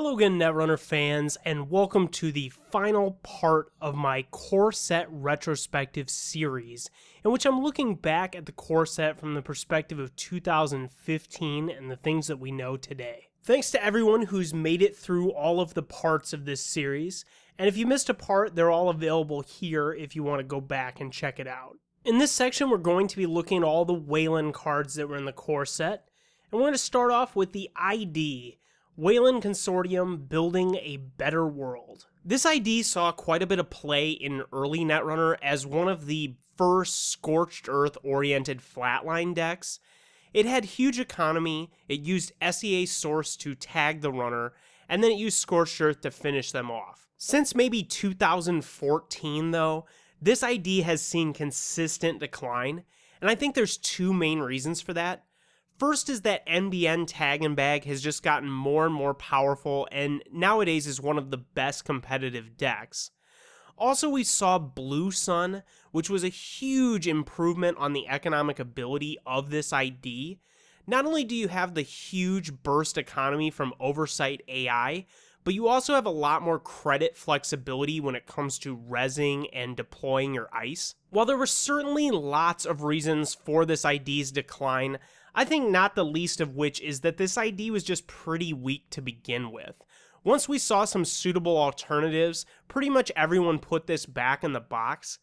Hello again, Netrunner fans, and welcome to the final part of my core set retrospective series, in which I'm looking back at the core set from the perspective of 2015 and the things that we know today. Thanks to everyone who's made it through all of the parts of this series, and if you missed a part, they're all available here if you want to go back and check it out. In this section, we're going to be looking at all the Weyland cards that were in the core set, and we're going to start off with the ID, Weyland Consortium Building a Better World. This ID saw quite a bit of play in early Netrunner as one of the first Scorched Earth oriented flatline decks. It had huge economy, it used SEA source to tag the runner, and then it used Scorched Earth to finish them off. Since maybe 2014 though, this ID has seen consistent decline, and I think there's two main reasons for that. First is that NBN Tag and Bag has just gotten more and more powerful and nowadays is one of the best competitive decks. Also, we saw Blue Sun, which was a huge improvement on the economic ability of this ID. Not only do you have the huge burst economy from Oversight AI, but you also have a lot more credit flexibility when it comes to rezzing and deploying your ice. While there were certainly lots of reasons for this ID's decline, I think not the least of which is that this ID was just pretty weak to begin with. Once we saw some suitable alternatives, pretty much everyone put this back in the box.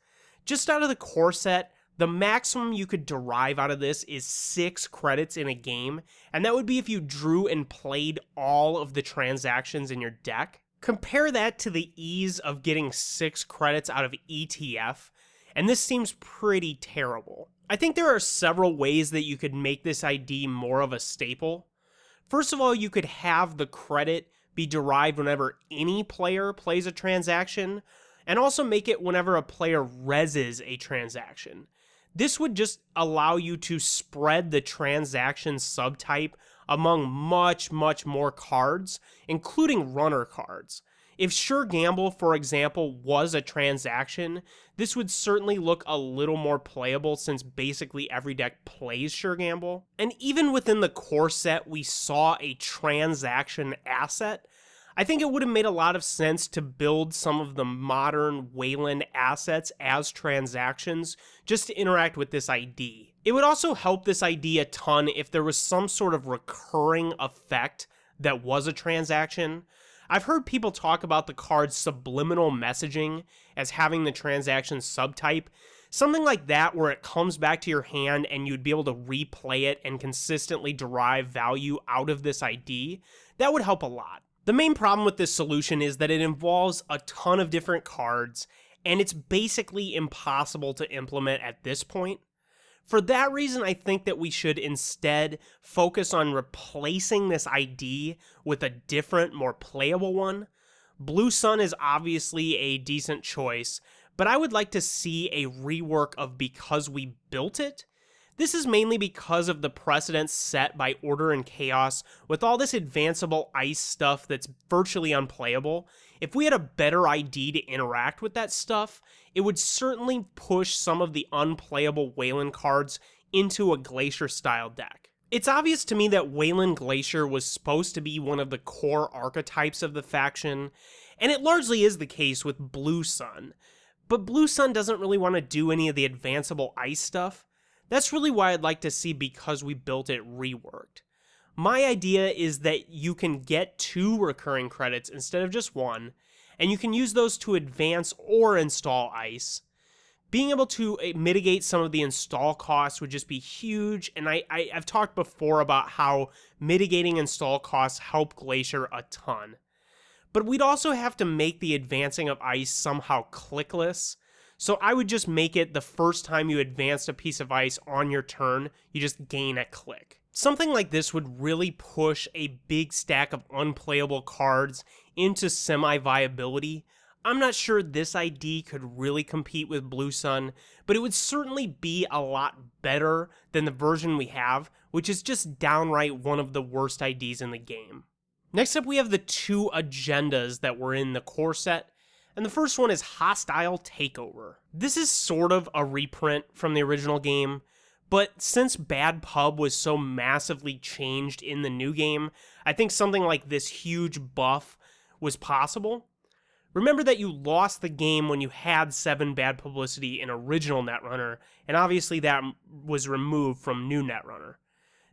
Just out of the core set, the maximum you could derive out of this is 6 credits in a game, and that would be if you drew and played all of the transactions in your deck. Compare that to the ease of getting 6 credits out of ETF, and this seems pretty terrible. I think there are several ways that you could make this ID more of a staple. First of all, you could have the credit be derived whenever any player plays a transaction, and also make it whenever a player rezzes a transaction. This would just allow you to spread the transaction subtype among much more cards, including runner cards. If Sure Gamble, for example, was a transaction, this would certainly look a little more playable since basically every deck plays Sure Gamble. And even within the core set, we saw a transaction asset. I think it would have made a lot of sense to build some of the modern Weyland assets as transactions just to interact with this ID. It would also help this ID a ton if there was some sort of recurring effect that was a transaction. I've heard people talk about the card's subliminal messaging as having the transaction subtype. Something like that where it comes back to your hand and you'd be able to replay it and consistently derive value out of this ID. That would help a lot. The main problem with this solution is that it involves a ton of different cards, and it's basically impossible to implement at this point. For that reason, I think that we should instead focus on replacing this ID with a different, more playable one. Blue Sun is obviously a decent choice, but I would like to see a rework of Because We Built It. This is mainly because of the precedents set by Order and Chaos with all this advanceable ice stuff that's virtually unplayable. If we had a better ID to interact with that stuff, it would certainly push some of the unplayable Weyland cards into a Glacier-style deck. It's obvious to me that Weyland Glacier was supposed to be one of the core archetypes of the faction, and it largely is the case with Blue Sun. But Blue Sun doesn't really want to do any of the advanceable ice stuff. That's really why I'd like to see Because We Built It reworked. My idea is that you can get 2 recurring credits instead of just 1, and you can use those to advance or install ice. Being able to mitigate some of the install costs would just be huge, and I've talked before about how mitigating install costs help Glacier a ton. But we'd also have to make the advancing of ice somehow clickless. So I would just make it the first time you advanced a piece of ice on your turn, you just gain a click. Something like this would really push a big stack of unplayable cards into semi-viability. I'm not sure this ID could really compete with Blue Sun, but it would certainly be a lot better than the version we have, which is just downright one of the worst IDs in the game. Next up, we have the 2 agendas that were in the core set. And the first one is Hostile Takeover. This is sort of a reprint from the original game, But since Bad Pub was so massively changed in the new game, I think something like this huge buff was possible. Remember that you lost the game when you had 7 bad publicity in original Netrunner, and obviously that was removed from new Netrunner.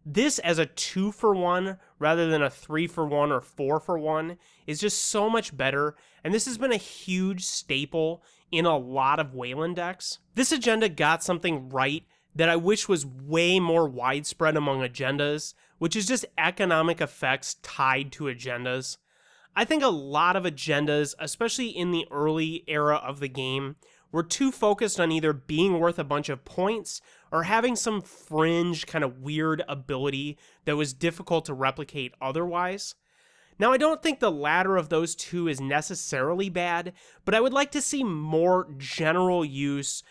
This as a 2-for-1 rather than a 3-for-1 or 4-for-1 is just so much better, and this has been a huge staple in a lot of Weyland decks. This agenda got something right that I wish was way more widespread among agendas, which is just economic effects tied to agendas. I think a lot of agendas, especially in the early era of the game, were too focused on either being worth a bunch of points or having some fringe kind of weird ability that was difficult to replicate otherwise. Now, I don't think the latter of those two is necessarily bad, but I would like to see more general use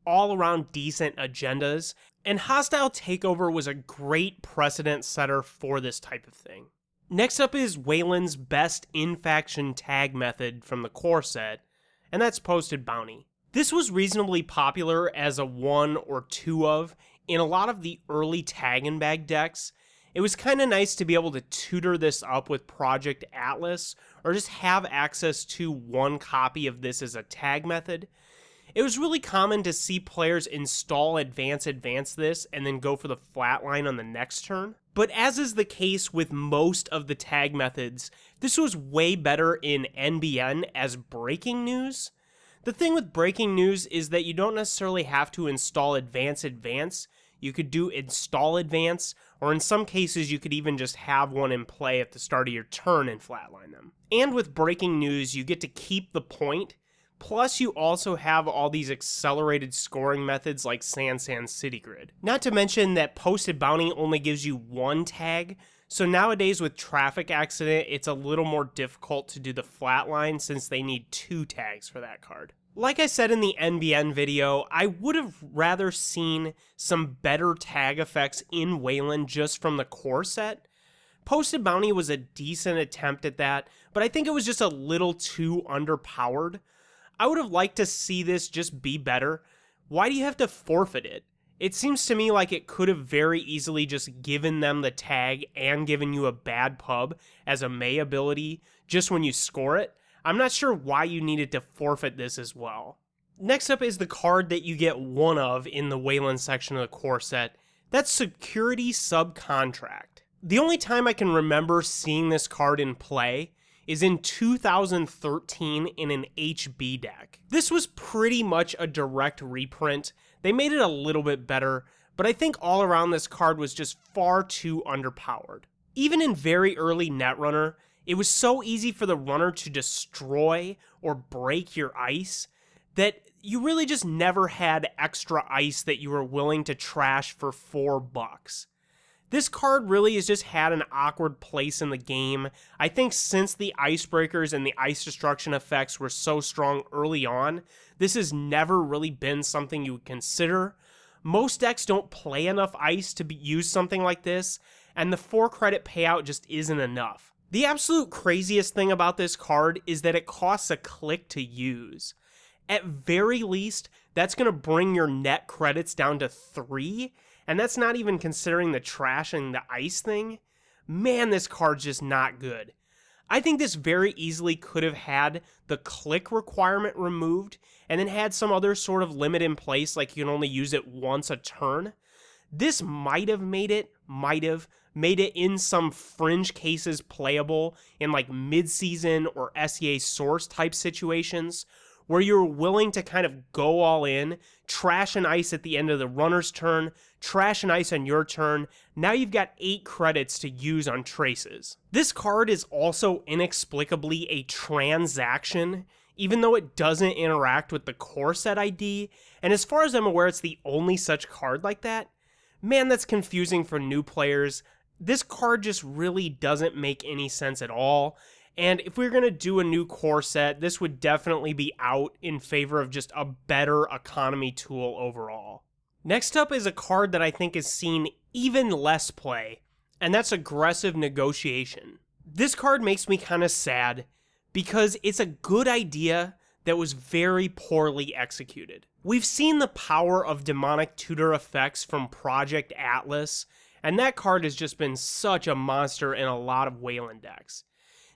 all around decent agendas, and Hostile Takeover was a great precedent setter for this type of thing. Next up is Weyland's best in-faction tag method from the core set, and that's Posted Bounty. This was reasonably popular as a 1 or 2 of in a lot of the early tag and bag decks. It was kind of nice to be able to tutor this up with Project Atlas, or just have access to one copy of this as a tag method. It was really common to see players install advance this and then go for the flatline on the next turn. But as is the case with most of the tag methods, this was way better in NBN as breaking news. The thing with breaking news is that you don't necessarily have to install advance. You could do install advance, or in some cases you could even just have one in play at the start of your turn and flatline them. And with breaking news, you get to keep the point. Plus, you also have all these accelerated scoring methods like San City Grid. Not to mention that Posted Bounty only gives you 1 tag, so nowadays with Traffic Accident, it's a little more difficult to do the flatline since they need 2 tags for that card. Like I said in the NBN video, I would have rather seen some better tag effects in Weyland just from the core set. Posted Bounty was a decent attempt at that, but I think it was just a little too underpowered. I would have liked to see this just be better. Why do you have to forfeit it? It seems to me like it could have very easily just given them the tag and given you a bad pub as a May ability just when you score it. I'm not sure why you needed to forfeit this as well. Next up is the card that you get 1 of in the Weyland section of the core set. That's Security Subcontract. The only time I can remember seeing this card in play is in 2013 in an HB deck. This was pretty much a direct reprint. They made it a little bit better, but I think all around this card was just far too underpowered. Even in very early Netrunner, it was so easy for the runner to destroy or break your ice that you really just never had extra ice that you were willing to trash for $4. This card really has just had an awkward place in the game. I think since the icebreakers and the ice destruction effects were so strong early on, this has never really been something you would consider. Most decks don't play enough ice to use something like this, and the 4 credit payout just isn't enough. The absolute craziest thing about this card is that it costs a click to use. At very least, that's going to bring your net credits down to 3, and that's not even considering the trash and the ice thing. Man, this card's just not good. I think this very easily could have had the click requirement removed, and then had some other sort of limit in place, like you can only use it once a turn. This might have made it in some fringe cases playable in like mid-season or SEA source type situations, where you're willing to kind of go all in, trash and ice at the end of the runner's turn, trash and ice on your turn. Now you've got 8 credits to use on traces. This card is also inexplicably a transaction, even though it doesn't interact with the core set ID, and as far as I'm aware, it's the only such card like that. Man, that's confusing for new players. This card just really doesn't make any sense at all. And if we were going to do a new core set, this would definitely be out in favor of just a better economy tool overall. Next up is a card that I think has seen even less play, and that's Aggressive Negotiation. This card makes me kind of sad because it's a good idea that was very poorly executed. We've seen the power of demonic tutor effects from Project Atlas, and that card has just been such a monster in a lot of Weyland decks.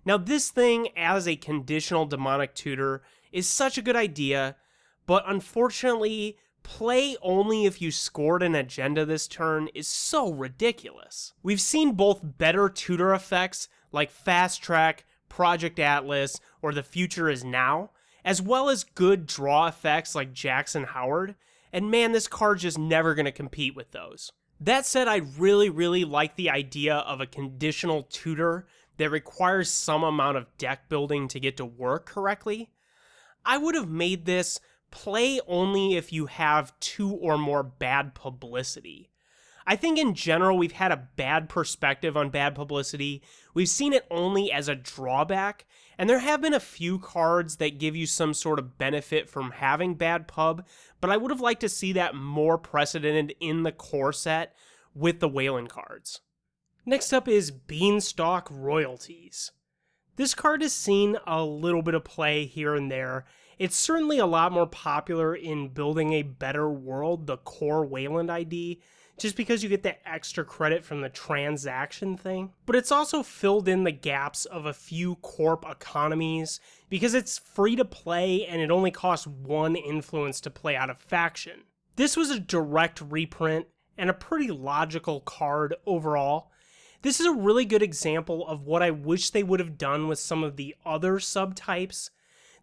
Now this thing as a conditional demonic tutor is such a good idea, but unfortunately, play only if you scored an agenda this turn is so ridiculous. We've seen both better tutor effects like Fast Track, Project Atlas, or The Future Is Now, as well as good draw effects like Jackson Howard, and man, this card's just never going to compete with those. That said, I really like the idea of a conditional tutor that requires some amount of deck building to get to work correctly. I would have made this play only if you have 2 or more bad publicity. I think in general we've had a bad perspective on bad publicity. We've seen it only as a drawback, and there have been a few cards that give you some sort of benefit from having bad pub, but I would have liked to see that more precedented in the core set with the Weyland cards. Next up is Beanstalk Royalties. This card has seen a little bit of play here and there. It's certainly a lot more popular in Building a Better World, the core Weyland ID, just because you get that extra credit from the transaction thing. But it's also filled in the gaps of a few corp economies because it's free to play and it only costs 1 influence to play out of faction. This was a direct reprint and a pretty logical card overall. This is a really good example of what I wish they would have done with some of the other subtypes.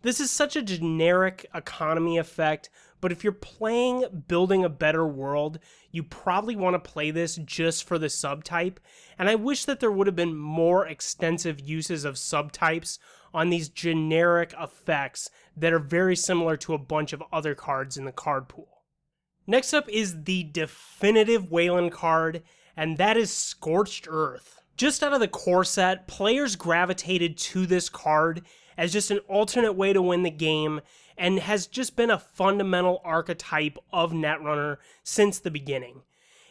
This is such a generic economy effect, but if you're playing Building a Better World, you probably want to play this just for the subtype, and I wish that there would have been more extensive uses of subtypes on these generic effects that are very similar to a bunch of other cards in the card pool. Next up is the definitive Weyland card, and that is Scorched Earth. Just out of the core set, players gravitated to this card as just an alternate way to win the game, and has just been a fundamental archetype of Netrunner since the beginning.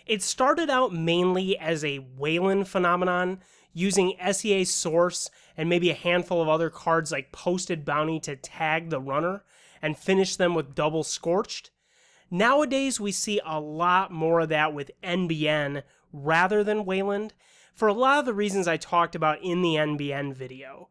It started out mainly as a Weyland phenomenon, using SEA Source and maybe a handful of other cards like Posted Bounty to tag the runner, and finish them with double Scorched. Nowadays, we see a lot more of that with NBN rather than Weyland, for a lot of the reasons I talked about in the NBN video.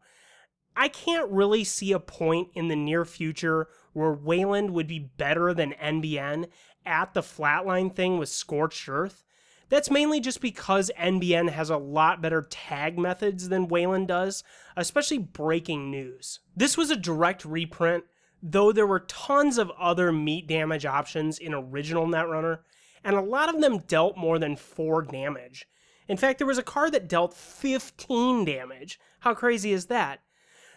I can't really see a point in the near future where Weyland would be better than NBN at the flatline thing with Scorched Earth. That's mainly just because NBN has a lot better tag methods than Weyland does, especially breaking news. This was a direct reprint, though there were tons of other meat damage options in original Netrunner, and a lot of them dealt more than 4 damage. In fact, there was a card that dealt 15 damage. How crazy is that?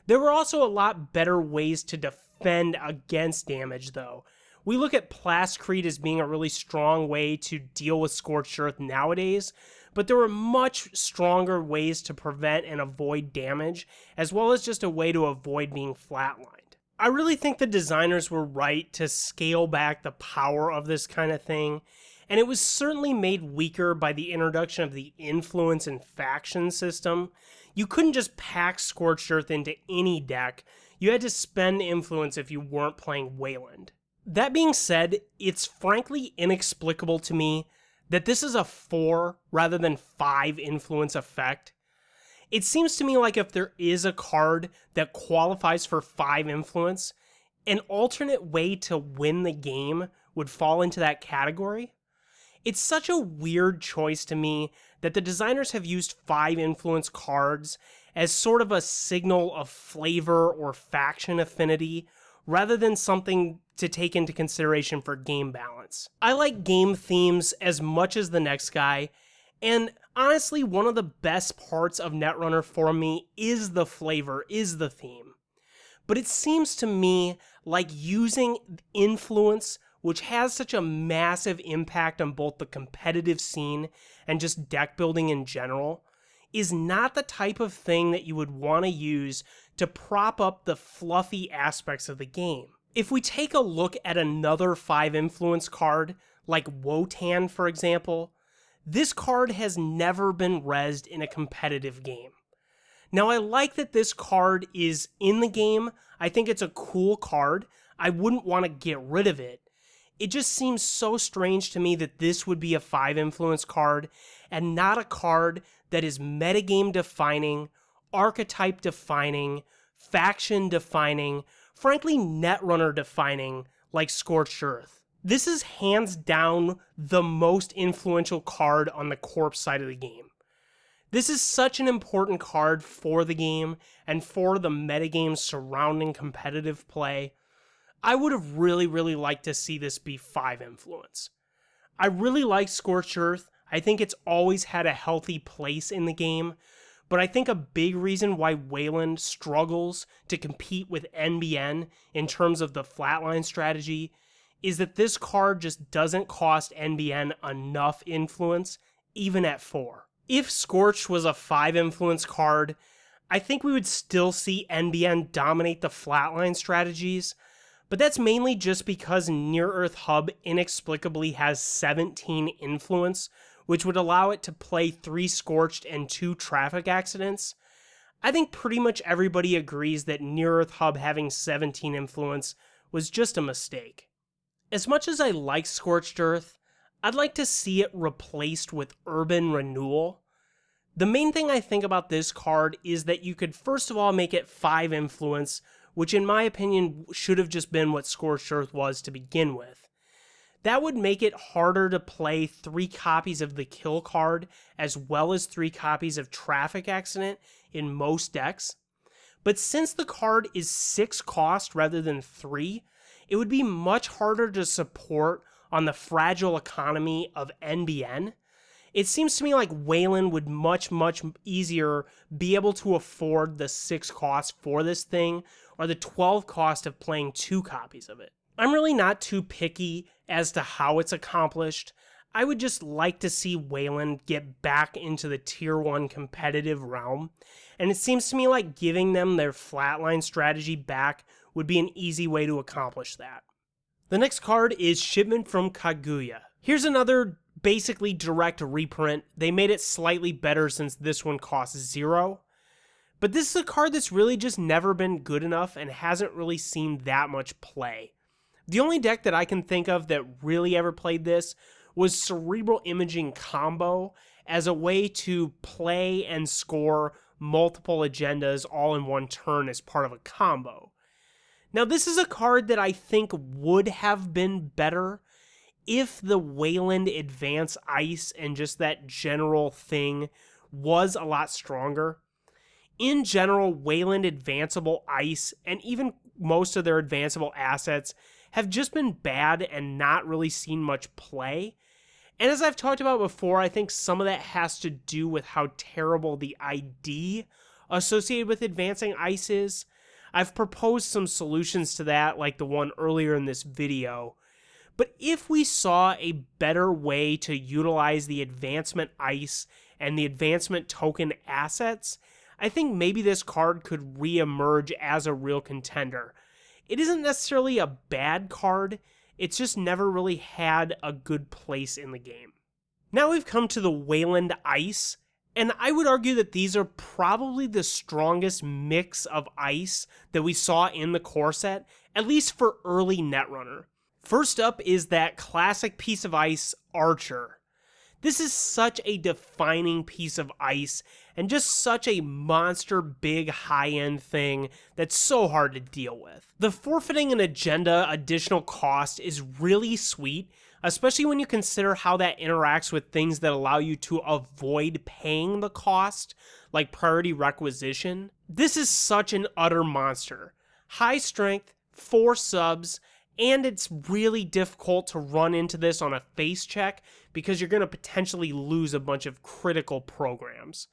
There were also a lot better ways to defend against damage, though. We look at Plascrete as being a really strong way to deal with Scorched Earth nowadays, but there were much stronger ways to prevent and avoid damage, as well as just a way to avoid being flatlined. I really think the designers were right to scale back the power of this kind of thing, and it was certainly made weaker by the introduction of the influence and faction system. You couldn't just pack Scorched Earth into any deck. You had to spend influence if you weren't playing Weyland. That being said, it's frankly inexplicable to me that this is a 4 rather than 5 influence effect. It seems to me like if there is a card that qualifies for 5 influence, an alternate way to win the game would fall into that category. It's such a weird choice to me that the designers have used 5 influence cards as sort of a signal of flavor or faction affinity, rather than something to take into consideration for game balance. I like game themes as much as the next guy, and honestly, one of the best parts of Netrunner for me is the flavor, is the theme. But it seems to me like using influence, which has such a massive impact on both the competitive scene and just deck building in general, is not the type of thing that you would want to use to prop up the fluffy aspects of the game. If we take a look at another 5 influence card, like Wotan for example, this card has never been rezzed in a competitive game. Now, I like that this card is in the game. I think it's a cool card. I wouldn't want to get rid of it. It just seems so strange to me that this would be a 5 influence card and not a card that is metagame defining, archetype defining, faction defining, frankly Netrunner defining like Scorched Earth. This is hands down the most influential card on the corpse side of the game. This is such an important card for the game and for the metagame surrounding competitive play. I would have really liked to see this be 5 influence. I really like Scorched Earth. I think it's always had a healthy place in the game, but I think a big reason why Weyland struggles to compete with NBN in terms of the flatline strategy is that this card just doesn't cost NBN enough influence, even at 4. If Scorched was a 5 influence card, I think we would still see NBN dominate the flatline strategies, but that's mainly just because Near-Earth Hub inexplicably has 17 influence, which would allow it to play 3 Scorched and 2 traffic accidents. I think pretty much everybody agrees that Near-Earth Hub having 17 influence was just a mistake. As much as I like Scorched Earth, I'd like to see it replaced with Urban Renewal. The main thing I think about this card is that you could first of all make it 5 influence, which in my opinion should have just been what Scorched Earth was to begin with. That would make it harder to play 3 copies of the kill card as well as 3 copies of Traffic Accident in most decks. But since the card is 6 cost rather than 3, it would be much harder to support on the fragile economy of NBN. It seems to me like Weyland would much easier be able to afford the 6 cost for this thing or the 12 cost of playing 2 copies of it. I'm really not too picky as to how it's accomplished. I would just like to see Weyland get back into the tier 1 competitive realm, and it seems to me like giving them their flatline strategy back would be an easy way to accomplish that. The next card is Shipment from Kaguya. Here's another basically direct reprint. They made it slightly better since this one costs 0. But this is a card that's really just never been good enough and hasn't really seen that much play. The only deck that I can think of that really ever played this was Cerebral Imaging Combo as a way to play and score multiple agendas all in one turn as part of a combo. Now this is a card that I think would have been better if the Weyland Advance Ice and just that general thing was a lot stronger. In general, Weyland Advanceable Ice and even most of their advanceable assets have just been bad and not really seen much play. And as I've talked about before, I think some of that has to do with how terrible the ID associated with advancing ice is. I've proposed some solutions to that, like the one earlier in this video. But if we saw a better way to utilize the advancement ice and the advancement token assets, I think maybe this card could re-emerge as a real contender. It isn't necessarily a bad card, it's just never really had a good place in the game. Now we've come to the Weyland Ice, and I would argue that these are probably the strongest mix of ice that we saw in the core set, at least for early Netrunner. First up is that classic piece of ice, Archer. This is such a defining piece of ice and just such a monster big high-end thing that's so hard to deal with. The forfeiting an agenda additional cost is really sweet, especially when you consider how that interacts with things that allow you to avoid paying the cost, like priority requisition. This is such an utter monster. High strength, 4 subs, and it's really difficult to run into this on a face check because you're going to potentially lose a bunch of critical programs.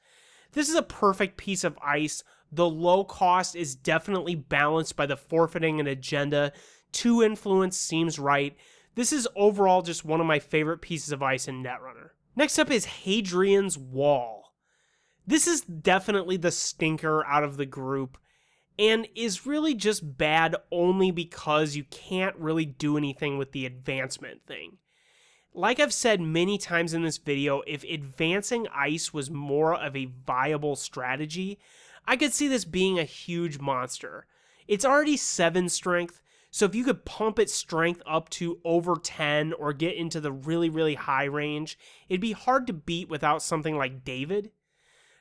This is a perfect piece of ice. The low cost is definitely balanced by the forfeiting an agenda. 2 influence seems right. This is overall just one of my favorite pieces of ice in Netrunner. Next up is Hadrians Wall. This is definitely the stinker out of the group, and is really just bad only because you can't really do anything with the advancement thing. Like I've said many times in this video, if advancing ice was more of a viable strategy, I could see this being a huge monster. It's already 7 strength, so if you could pump its strength up to over 10 or get into the really, really high range, it'd be hard to beat without something like David.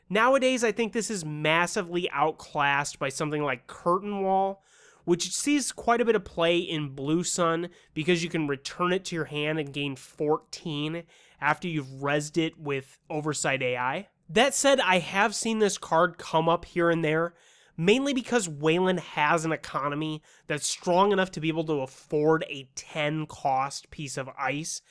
Nowadays, I think this is massively outclassed by something like Curtain Wall, which sees quite a bit of play in Blue Sun because you can return it to your hand and gain 14 after you've rezzed it with Oversight AI. That said, I have seen this card come up here and there, mainly because Weyland has an economy that's strong enough to be able to afford a 10 cost piece of ice.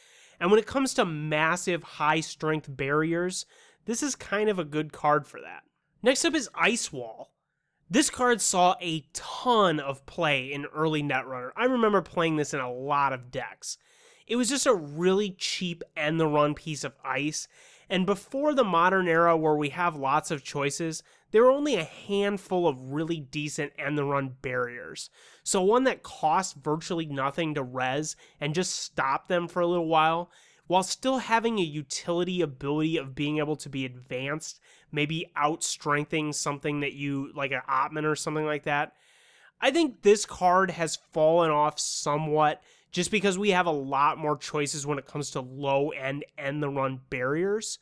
And when it comes to massive high strength barriers, this is kind of a good card for that. Next up is Ice Wall. This card saw a ton of play in early Netrunner. I remember playing this in a lot of decks. It was just a really cheap end-the-run piece of ice, and before the modern era where we have lots of choices, there were only a handful of really decent end-the-run barriers. So one that cost virtually nothing to res and just stop them for a little while still having a utility ability of being able to be advanced, maybe out-strengthening something that you, like an Ottman or something like that. I think this card has fallen off somewhat just because we have a lot more choices when it comes to low-end end-the-run barriers.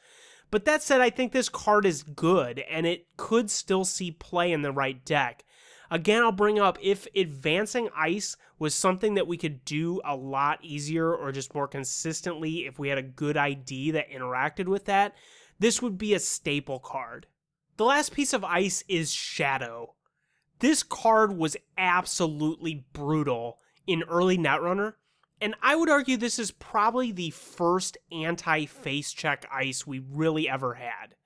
But that said, I think this card is good, and it could still see play in the right deck. Again, I'll bring up, if advancing ice was something that we could do a lot easier or just more consistently if we had a good ID that interacted with that, this would be a staple card. The last piece of ice is Shadow. This card was absolutely brutal in early Netrunner, and I would argue this is probably the first anti-face check ice we really ever had.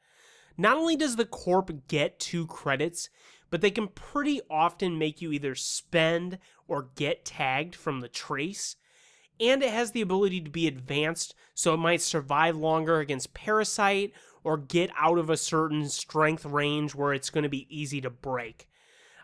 Not only does the Corp get 2 credits, but they can pretty often make you either spend or get tagged from the trace, and it has the ability to be advanced, so it might survive longer against Parasite or get out of a certain strength range where it's going to be easy to break.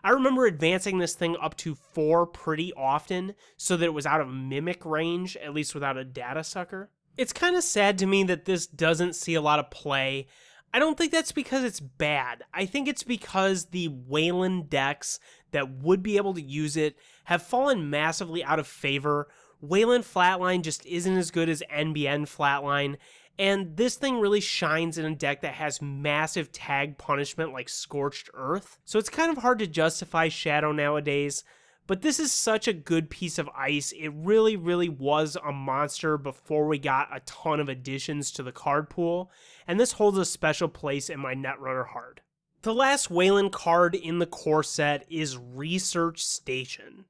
I remember advancing this thing up to 4 pretty often so that it was out of Mimic range, at least without a data sucker. It's kind of sad to me that this doesn't see a lot of play. I don't think that's because it's bad. I think it's because the Weyland decks that would be able to use it have fallen massively out of favor. Weyland Flatline just isn't as good as NBN Flatline, and this thing really shines in a deck that has massive tag punishment like Scorched Earth. So it's kind of hard to justify Shadow nowadays, but this is such a good piece of ice. It really, really was a monster before we got a ton of additions to the card pool, and this holds a special place in my Netrunner heart. The last Weyland card in the core set is Research Station,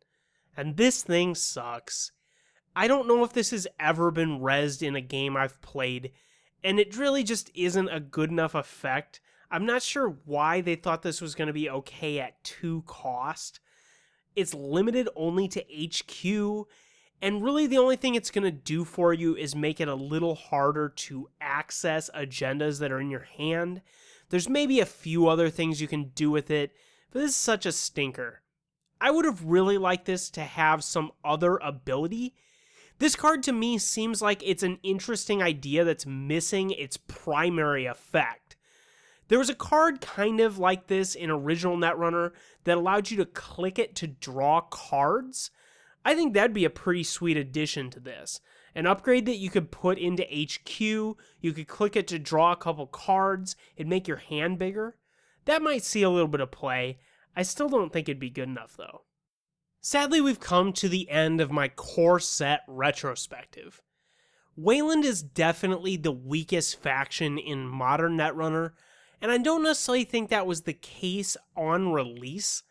and this thing sucks. I don't know if this has ever been rezzed in a game I've played, and it really just isn't a good enough effect. I'm not sure why they thought this was going to be okay at 2 cost. It's limited only to HQ, and really the only thing it's going to do for you is make it a little harder to access agendas that are in your hand. There's maybe a few other things you can do with it, but this is such a stinker. I would have really liked this to have some other ability. This card to me seems like it's an interesting idea that's missing its primary effect. There was a card kind of like this in original Netrunner that allowed you to click it to draw cards. I think that'd be a pretty sweet addition to this. An upgrade that you could put into HQ, you could click it to draw a couple cards, it'd make your hand bigger. That might see a little bit of play. I still don't think it'd be good enough though. Sadly, we've come to the end of my core set retrospective. Weyland is definitely the weakest faction in modern Netrunner, and I don't necessarily think that was the case on release.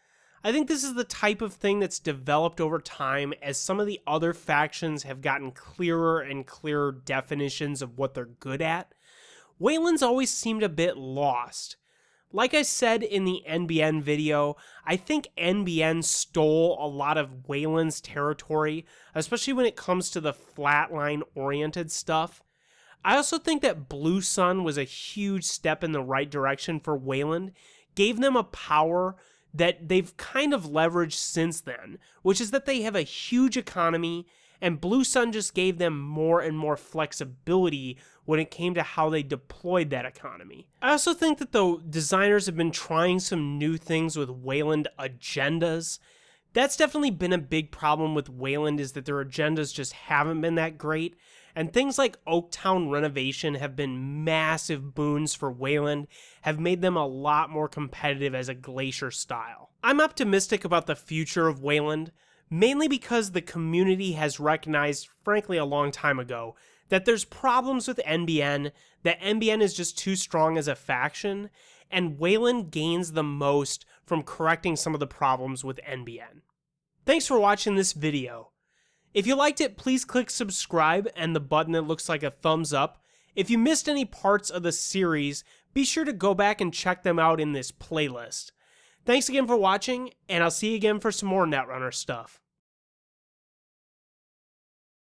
I think this is the type of thing that's developed over time as some of the other factions have gotten clearer and clearer definitions of what they're good at. Weyland's always seemed a bit lost. Like I said in the NBN video, I think NBN stole a lot of Weyland's territory, especially when it comes to the flatline-oriented stuff. I also think that Blue Sun was a huge step in the right direction for Weyland, gave them a power that they've kind of leveraged since then, which is that they have a huge economy, and Blue Sun just gave them more and more flexibility when it came to how they deployed that economy. I also think that though designers have been trying some new things with Weyland agendas, that's definitely been a big problem with Weyland, is that their agendas just haven't been that great. And things like Oaktown renovation have been massive boons for Weyland, have made them a lot more competitive as a Glacier style. I'm optimistic about the future of Weyland, mainly because the community has recognized, frankly a long time ago, that there's problems with NBN, that NBN is just too strong as a faction, and Weyland gains the most from correcting some of the problems with NBN. Thanks for watching this video. If you liked it, please click subscribe and the button that looks like a thumbs up. If you missed any parts of the series, be sure to go back and check them out in this playlist. Thanks again for watching, and I'll see you again for some more Netrunner stuff.